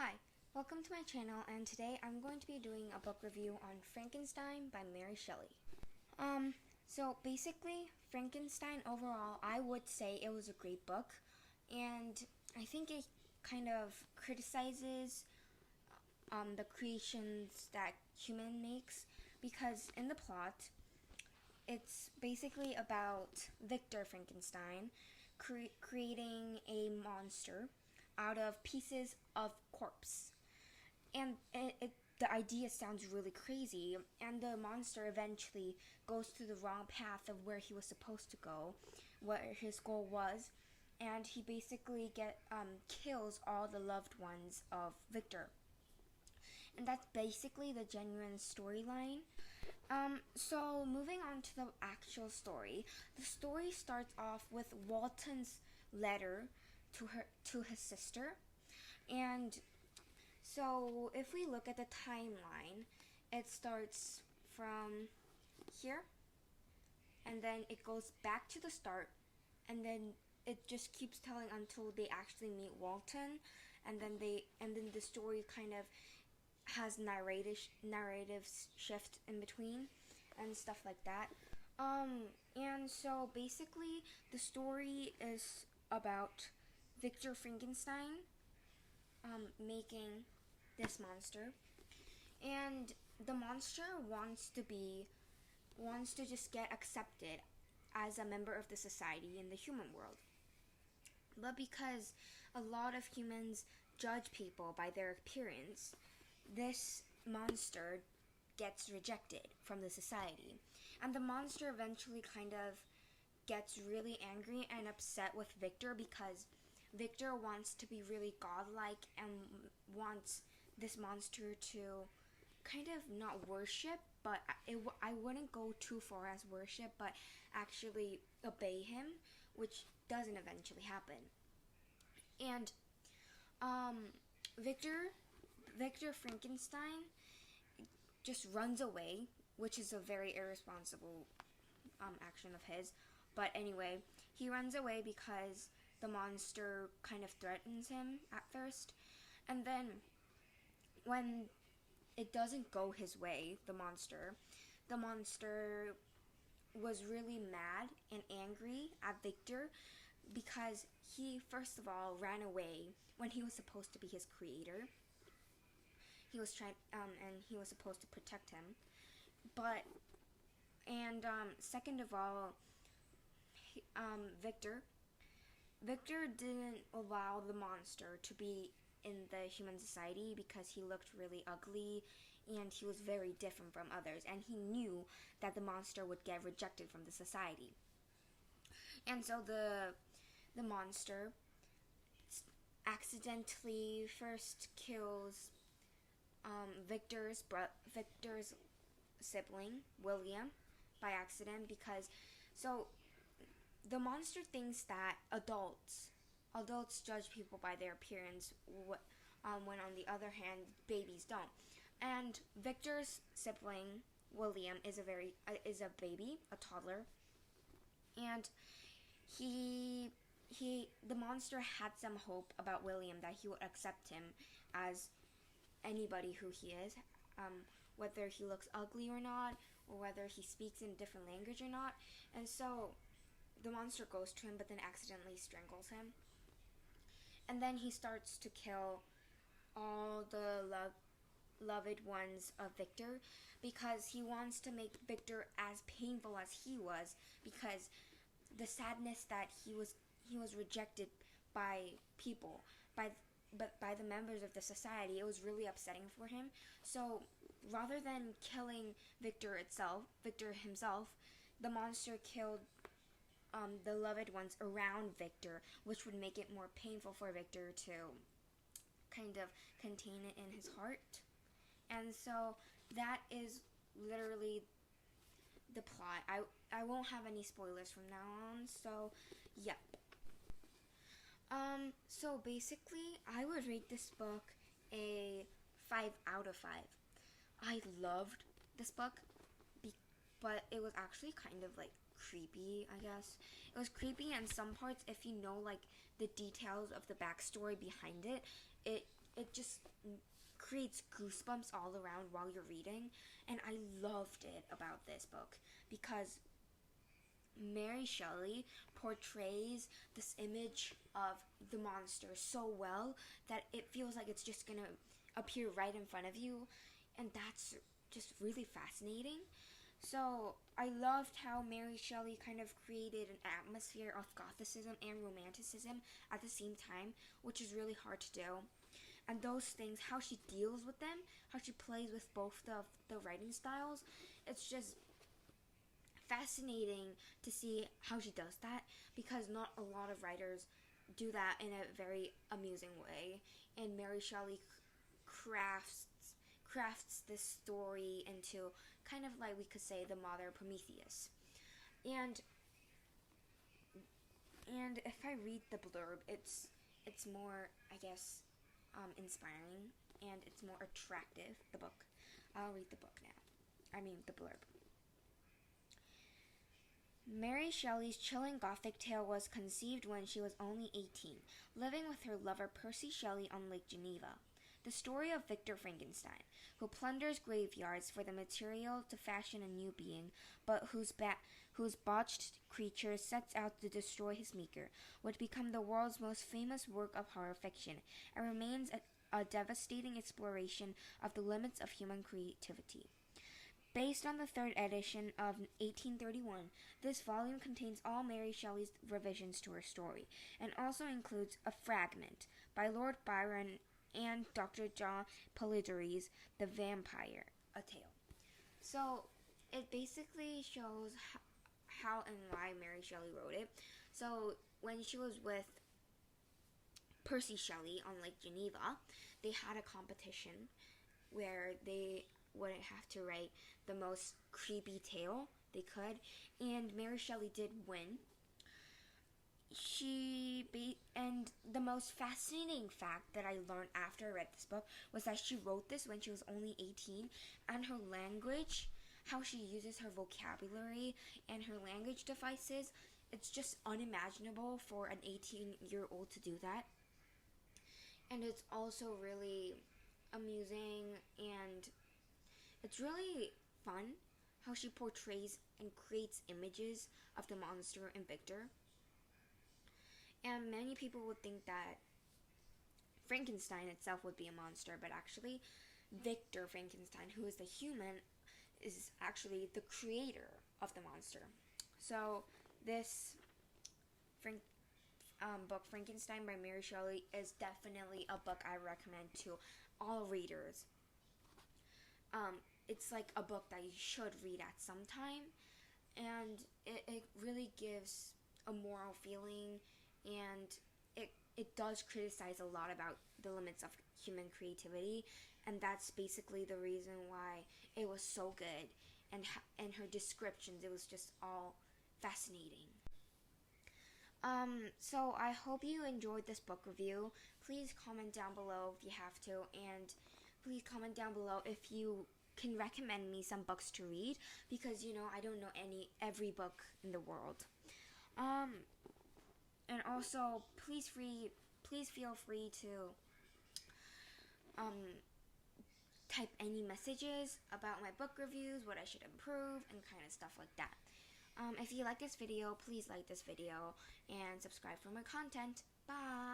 Hi, welcome to my channel, and today I'm going to be doing a book review on Frankenstein by Mary Shelley. So basically, Frankenstein overall, I would say it was a great book, and I think it kind of criticizes the creations that human makes, because in the plot, it's basically about Victor Frankenstein creating a monster out of pieces of corpse. And the idea sounds really crazy, and the monster eventually goes to the wrong path of where he was supposed to go, what his goal was, and he basically kills all the loved ones of Victor. And that's basically the genuine storyline. So moving on to the actual story, the story starts off with Walton's letter to his sister, and so if we look at the timeline, it starts from here, and then it goes back to the start, and then it just keeps telling until they actually meet Walton, and then the story kind of has narrative shift in between and stuff like that. And so basically the story is about Victor Frankenstein making this monster, and the monster wants to just get accepted as a member of the society in the human world. But because a lot of humans judge people by their appearance, this monster gets rejected from the society. And the monster eventually kind of gets really angry and upset with Victor, because Victor wants to be really godlike and wants this monster to kind of not worship, but I wouldn't go too far as worship, but actually obey him, which doesn't eventually happen. And Victor Frankenstein just runs away, which is a very irresponsible action of his. But anyway, he runs away because the monster kind of threatens him at first, and then when it doesn't go his way, the monster was really mad and angry at Victor, because he first of all ran away when he was supposed to be his creator. He was and he was supposed to protect him, but second of all, Victor didn't allow the monster to be in the human society because he looked really ugly and he was very different from others, and he knew that the monster would get rejected from the society. And so the monster accidentally first kills Victor's sibling, William, by accident, because the monster thinks that adults judge people by their appearance, when on the other hand babies don't. And Victor's sibling, William, is a baby, a toddler, and the monster had some hope about William, that he would accept him as anybody who he is, whether he looks ugly or not, or whether he speaks in a different language or not. And so the monster goes to him, but then accidentally strangles him. And then he starts to kill all the loved ones of Victor, because he wants to make Victor as painful as he was, because the sadness that he was rejected by people, by the members of the society, it was really upsetting for him. So rather than killing Victor himself, the monster killed the loved ones around Victor, which would make it more painful for Victor to kind of contain it in his heart. And so that is literally the plot. I won't have any spoilers from now on, so yep. So basically, I would rate this book a 5 out of 5. I loved this book, but it was actually kind of like creepy, I guess. It was creepy in some parts. If you know like the details of the backstory behind it, it just creates goosebumps all around while you're reading. And I loved it about this book because Mary Shelley portrays this image of the monster so well that it feels like it's just gonna appear right in front of you, and that's just really fascinating. So I loved how Mary Shelley kind of created an atmosphere of Gothicism and Romanticism at the same time, which is really hard to do. And those things, how she deals with them, how she plays with both the writing styles, it's just fascinating to see how she does that, because not a lot of writers do that in a very amusing way. And Mary Shelley crafts this story into kind of like, we could say, the modern Prometheus. And if I read the blurb, it's more, I guess, inspiring, and it's more attractive, the book. I'll read the book now. I mean, the blurb. Mary Shelley's chilling Gothic tale was conceived when she was only 18, living with her lover Percy Shelley on Lake Geneva. The story of Victor Frankenstein, who plunders graveyards for the material to fashion a new being, but whose botched creature sets out to destroy his maker, would become the world's most famous work of horror fiction, and remains a devastating exploration of the limits of human creativity. Based on the third edition of 1831, this volume contains all Mary Shelley's revisions to her story, and also includes a fragment by Lord Byron and Dr. John Polidori's The Vampire, a tale. So it basically shows how and why Mary Shelley wrote it. So when she was with Percy Shelley on Lake Geneva, they had a competition where they would have to write the most creepy tale they could, and Mary Shelley did win. And the most fascinating fact that I learned after I read this book was that she wrote this when she was only 18, and her language, how she uses her vocabulary and her language devices, it's just unimaginable for an 18-year-old to do that. And it's also really amusing, and it's really fun how she portrays and creates images of the monster and Victor. And many people would think that Frankenstein itself would be a monster, but actually Victor Frankenstein, who is the human, is actually the creator of the monster. So this book, Frankenstein by Mary Shelley, is definitely a book I recommend to all readers. It's like a book that you should read at some time, and it really gives a moral feeling, and it does criticize a lot about the limits of human creativity, and that's basically the reason why it was so good, and her descriptions, it was just all fascinating. So I hope you enjoyed this book review. Please comment down below if you have to, and please comment down below if you can recommend me some books to read, because I don't know every book in the world. And also please feel free to type any messages about my book reviews, what I should improve, and kind of stuff like that. If you like this video, please like this video and subscribe for more content. Bye!